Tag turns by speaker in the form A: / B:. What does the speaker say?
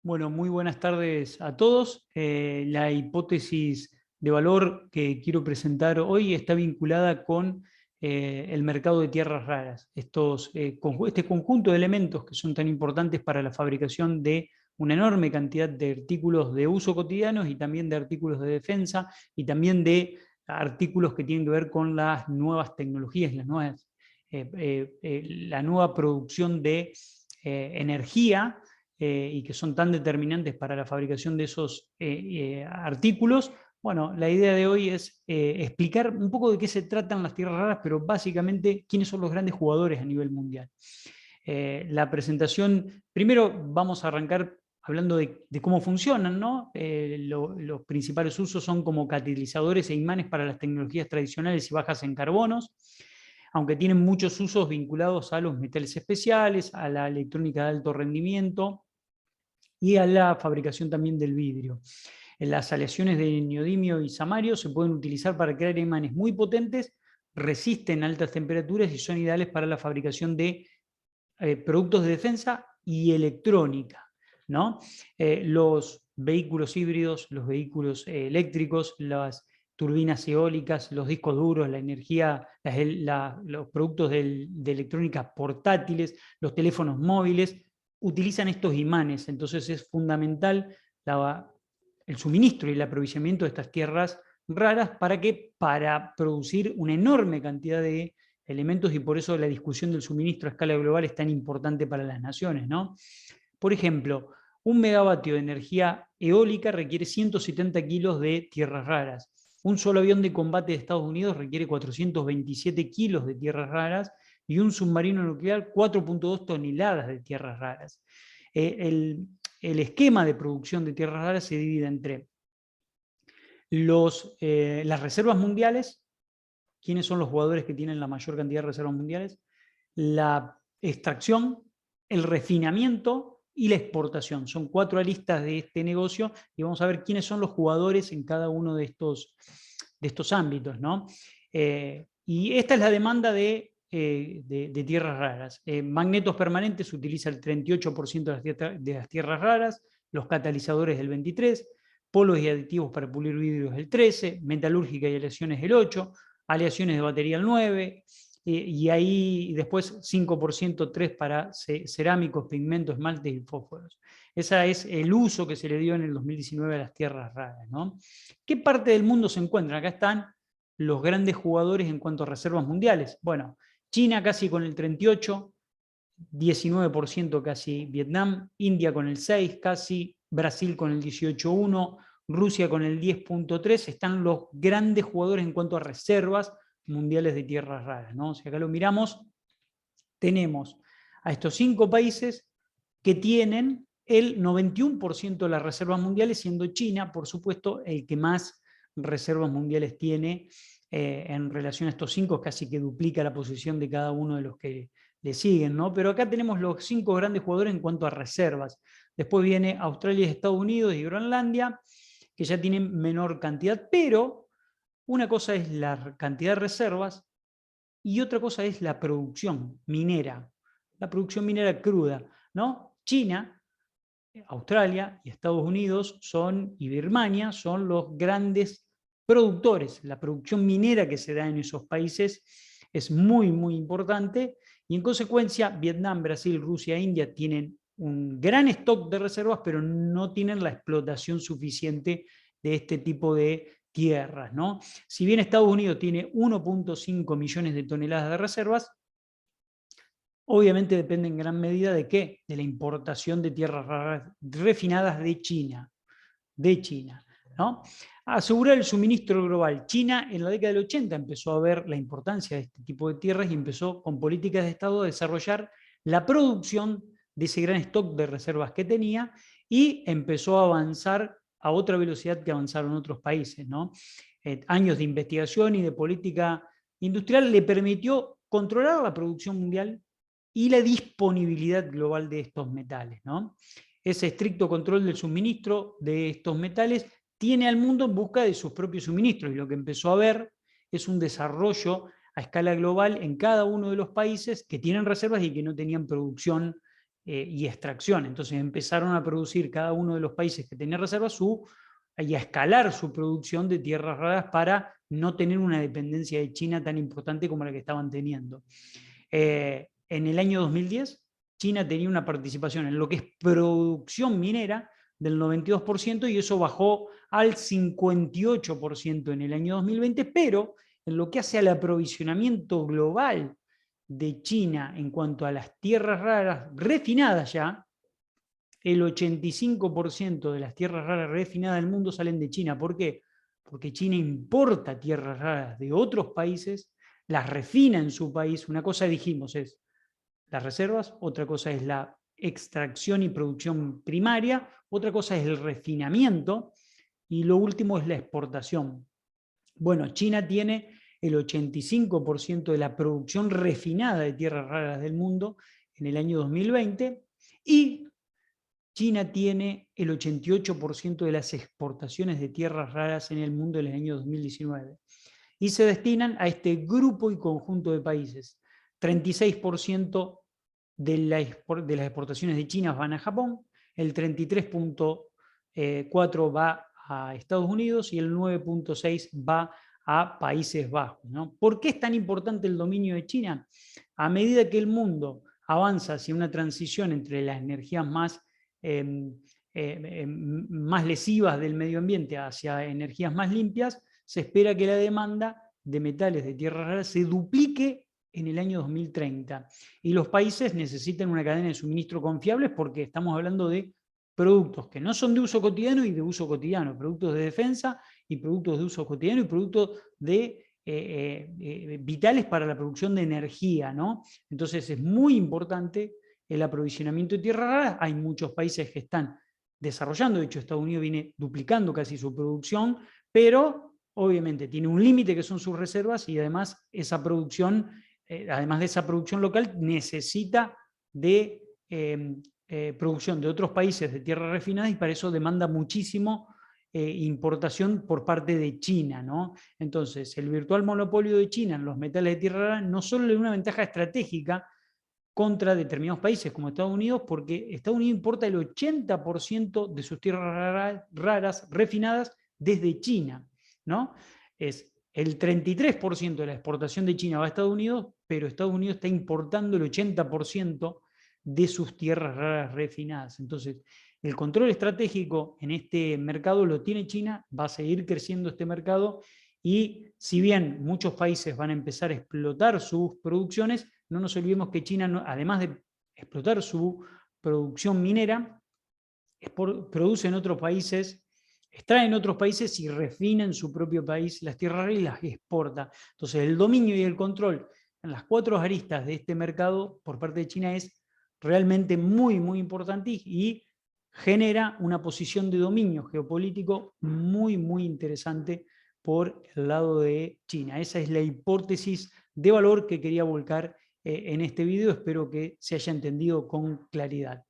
A: Bueno, muy buenas tardes a todos. La hipótesis de valor que quiero presentar hoy está vinculada con el mercado de tierras raras. Este conjunto de elementos que son tan importantes para la fabricación de una enorme cantidad de artículos de uso cotidianos y también de artículos de defensa y también de artículos que tienen que ver con las nuevas tecnologías, la nueva producción de energía y que son tan determinantes para la fabricación de esos artículos. Bueno, la idea de hoy es explicar un poco de qué se tratan las tierras raras, pero básicamente quiénes son los grandes jugadores a nivel mundial. La presentación, primero vamos a arrancar hablando de cómo funcionan, ¿no? Los principales usos son como catalizadores e imanes para las tecnologías tradicionales y bajas en carbonos, aunque tienen muchos usos vinculados a los metales especiales, a la electrónica de alto rendimiento y a la fabricación también del vidrio. Las aleaciones de neodimio y samario se pueden utilizar para crear imanes muy potentes, resisten altas temperaturas y son ideales para la fabricación de productos de defensa y electrónica, ¿no? Los vehículos híbridos, los vehículos eléctricos, las turbinas eólicas, los discos duros, la energía, los productos de electrónica portátiles, los teléfonos móviles, utilizan estos imanes. Entonces es fundamental el suministro y el aprovisionamiento de estas tierras raras para producir una enorme cantidad de elementos, y por eso la discusión del suministro a escala global es tan importante para las naciones, ¿no? Por ejemplo, un megavatio de energía eólica requiere 170 kilos de tierras raras. Un solo avión de combate de Estados Unidos requiere 427 kilos de tierras raras y un submarino nuclear 4,2 toneladas de tierras raras. El esquema de producción de tierras raras se divide entre las reservas mundiales. ¿Quiénes son los jugadores que tienen la mayor cantidad de reservas mundiales? La extracción, el refinamiento y la exportación. Son 4 aristas de este negocio y vamos a ver quiénes son los jugadores en cada uno de estos ámbitos, ¿no? Y esta es la demanda de tierras raras. Magnetos permanentes utiliza el 38% de las tierras raras, los catalizadores el 23%, polos y aditivos para pulir vidrios el 13%, metalúrgica y aleaciones el 8%, aleaciones de batería el 9%, y ahí después 5%, 3% para cerámicos, pigmentos, esmaltes y fósforos. Ese es el uso que se le dio en el 2019 a las tierras raras, ¿no? ¿Qué parte del mundo se encuentran? Acá están los grandes jugadores en cuanto a reservas mundiales. Bueno, China casi con el 38%, 19% casi Vietnam, India con el 6% casi, Brasil con el 18,1%, Rusia con el 10,3%, están los grandes jugadores en cuanto a reservas mundiales de tierras raras, ¿no? Si acá lo miramos, tenemos a estos 5 países que tienen el 91% de las reservas mundiales, siendo China, por supuesto, el que más reservas mundiales tiene en relación a estos 5, casi que duplica la posición de cada uno de los que le siguen, ¿no? Pero acá tenemos los 5 grandes jugadores en cuanto a reservas. Después viene Australia, Estados Unidos y Groenlandia, que ya tienen menor cantidad, pero una cosa es la cantidad de reservas y otra cosa es la producción minera, la producción minera cruda, ¿no? China, Australia y Estados Unidos y Birmania son los grandes productores. La producción minera que se da en esos países es muy, muy importante y en consecuencia Vietnam, Brasil, Rusia e India tienen un gran stock de reservas, pero no tienen la explotación suficiente de este tipo de tierras, ¿no? Si bien Estados Unidos tiene 1,5 millones de toneladas de reservas, obviamente depende en gran medida de qué, de la importación de tierras raras refinadas de China, ¿no? Asegurar el suministro global. China en la década del 80 empezó a ver la importancia de este tipo de tierras y empezó con políticas de Estado a desarrollar la producción de ese gran stock de reservas que tenía y empezó a avanzar a otra velocidad que avanzaron otros países, ¿no? Años de investigación y de política industrial le permitió controlar la producción mundial y la disponibilidad global de estos metales, ¿no? Ese estricto control del suministro de estos metales tiene al mundo en busca de sus propios suministros, y lo que empezó a ver es un desarrollo a escala global en cada uno de los países que tienen reservas y que no tenían producción y extracción. Entonces empezaron a producir cada uno de los países que tenía reservas y a escalar su producción de tierras raras para no tener una dependencia de China tan importante como la que estaban teniendo. En el año 2010, China tenía una participación en lo que es producción minera del 92% y eso bajó al 58% en el año 2020, pero en lo que hace al aprovisionamiento global de China en cuanto a las tierras raras refinadas ya, el 85% de las tierras raras refinadas del mundo salen de China. ¿Por qué? Porque China importa tierras raras de otros países, las refina en su país. Una cosa dijimos es las reservas, otra cosa es la extracción y producción primaria, otra cosa es el refinamiento y lo último es la exportación. Bueno, China tiene el 85% de la producción refinada de tierras raras del mundo en el año 2020 y China tiene el 88% de las exportaciones de tierras raras en el mundo en el año 2019 y se destinan a este grupo y conjunto de países. 36% de las exportaciones de China van a Japón, el 33.4% va a Estados Unidos y el 9.6% va a Países Bajos, ¿no? ¿Por qué es tan importante el dominio de China? A medida que el mundo avanza hacia una transición entre las energías más lesivas del medio ambiente hacia energías más limpias, se espera que la demanda de metales de tierras raras se duplique en el año 2030. Y los países necesitan una cadena de suministro confiables porque estamos hablando de productos que no son de uso cotidiano y de uso cotidiano, productos de defensa y productos de uso cotidiano y productos vitales para la producción de energía, ¿no? Entonces es muy importante el aprovisionamiento de tierras raras. Hay muchos países que están desarrollando, de hecho Estados Unidos viene duplicando casi su producción, pero obviamente tiene un límite que son sus reservas y además esa producción, además de esa producción local, necesita de producción de otros países de tierras refinadas y para eso demanda muchísimo importación por parte de China, ¿no? Entonces, el virtual monopolio de China en los metales de tierra rara no solo le da una ventaja estratégica contra determinados países como Estados Unidos, porque Estados Unidos importa el 80% de sus tierras raras refinadas desde China, ¿no? Es el 33% de la exportación de China va a Estados Unidos, pero Estados Unidos está importando el 80% de sus tierras raras refinadas. Entonces, el control estratégico en este mercado lo tiene China, va a seguir creciendo este mercado y si bien muchos países van a empezar a explotar sus producciones, no nos olvidemos que China, además de explotar su producción minera, produce en otros países, extrae en otros países y refina en su propio país las tierras raras y las exporta. Entonces el dominio y el control en las 4 aristas de este mercado por parte de China es realmente muy, muy importante y genera una posición de dominio geopolítico muy, muy interesante por el lado de China. Esa es la hipótesis de valor que quería volcar en este video. Espero que se haya entendido con claridad.